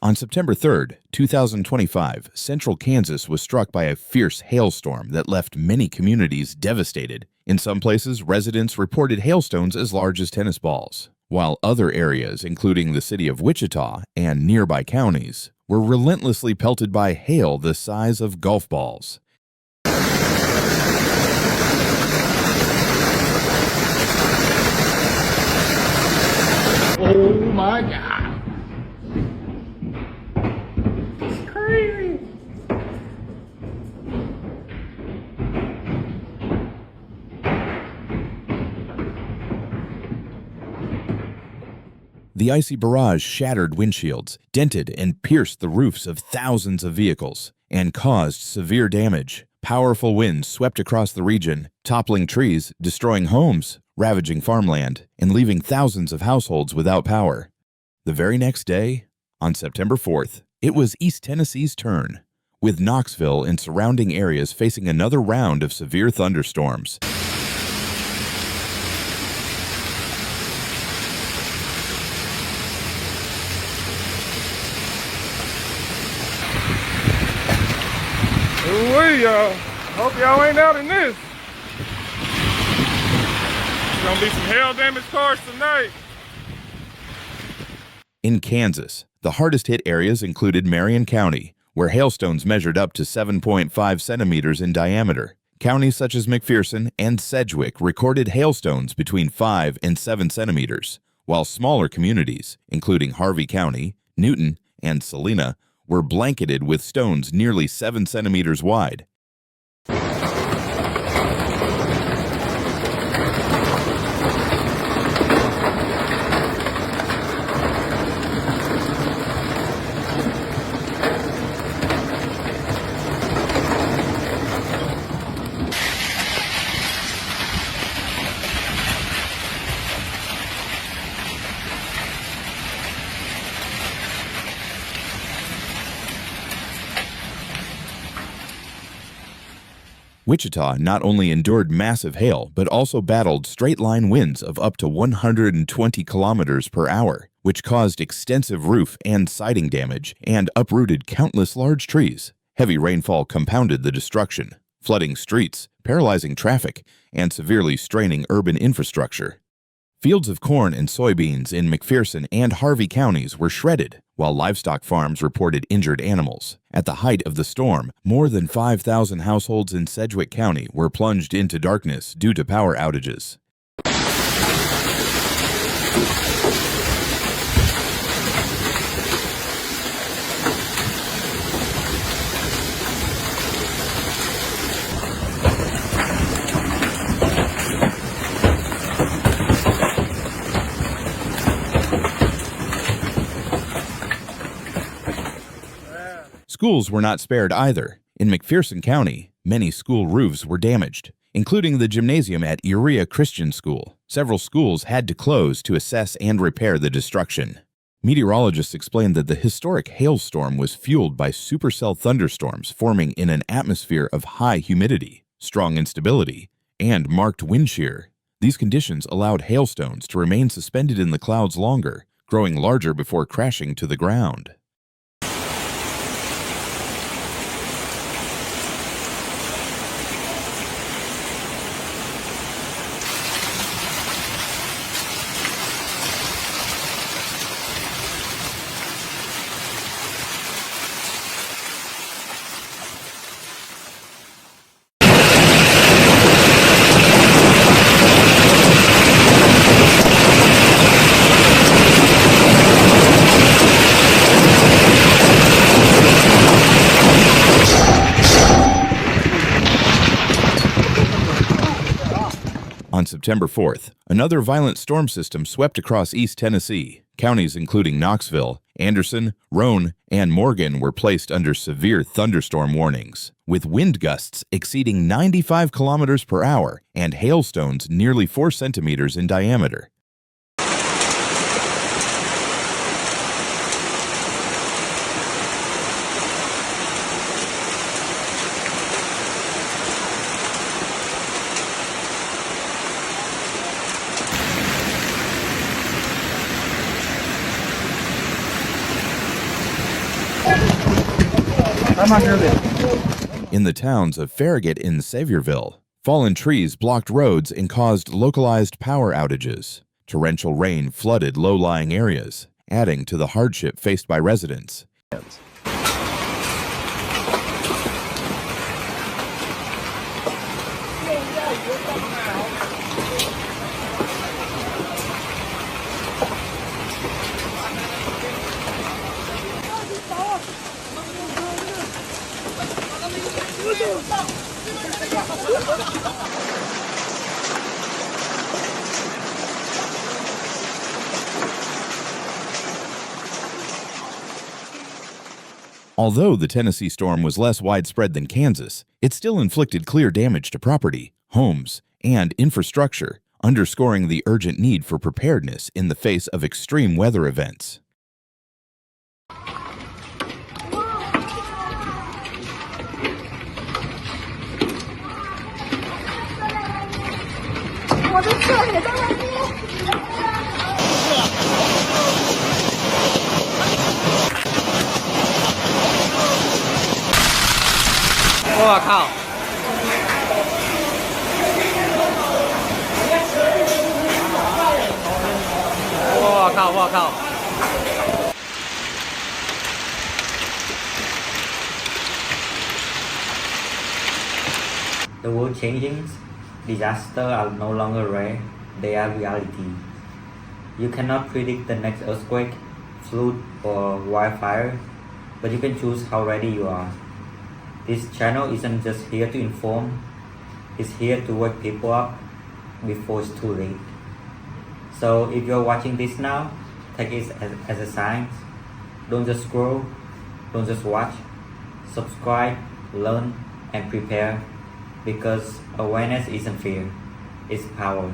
On September 3rd, 2025, central Kansas was struck by a fierce hailstorm that left many communities devastated. In some places, residents reported hailstones as large as tennis balls, while other areas, including the city of Wichita and nearby counties, were relentlessly pelted by hail the size of golf balls. Oh my God. It's crazy. The icy barrage shattered windshields, dented and pierced the roofs of thousands of vehicles, and caused severe damage. Powerful winds swept across the region, toppling trees, destroying homes, ravaging farmland, and leaving thousands of households without power. The very next day, on September 4th, it was East Tennessee's turn, with Knoxville and surrounding areas facing another round of severe thunderstorms. Ooh, y'all. Hope y'all ain't out in this. Gonna be some hail damaged cars tonight. In Kansas, the hardest hit areas included Marion County, where hailstones measured up to 7.5 centimeters in diameter. Counties such as McPherson and Sedgwick recorded hailstones between 5 and 7 centimeters, while smaller communities, including Harvey County, Newton, and Salina, were blanketed with stones nearly 7 centimeters wide. Wichita not only endured massive hail, but also battled straight-line winds of up to 120 kilometers per hour, which caused extensive roof and siding damage and uprooted countless large trees. Heavy rainfall compounded the destruction, flooding streets, paralyzing traffic, and severely straining urban infrastructure. Fields of corn and soybeans in McPherson and Harvey counties were shredded, while livestock farms reported injured animals. At the height of the storm, more than 5,000 households in Sedgwick County were plunged into darkness due to power outages. Schools were not spared either. In McPherson County, many school roofs were damaged, including the gymnasium at Urea Christian School. Several schools had to close to assess and repair the destruction. Meteorologists explained that the historic hailstorm was fueled by supercell thunderstorms forming in an atmosphere of high humidity, strong instability, and marked wind shear. These conditions allowed hailstones to remain suspended in the clouds longer, growing larger before crashing to the ground. On September 4th, another violent storm system swept across East Tennessee. Counties including Knoxville, Anderson, Roane, and Morgan were placed under severe thunderstorm warnings, with wind gusts exceeding 95 kilometers per hour and hailstones nearly 4 centimeters in diameter. In the towns of Farragut and Saviorville, fallen trees blocked roads and caused localized power outages. Torrential rain flooded low-lying areas, adding to the hardship faced by residents. Although the Tennessee storm was less widespread than Kansas, it still inflicted clear damage to property, homes, and infrastructure, underscoring the urgent need for preparedness in the face of extreme weather events. The world changing disasters are no longer rare, they are reality. You cannot predict the next earthquake, flood, or wildfire, but you can choose how ready you are. This channel isn't just here to inform, it's here to wake people up before it's too late. So if you're watching this now, take it as a sign. Don't just scroll, don't just watch. Subscribe, learn, and prepare, because awareness isn't fear, it's power.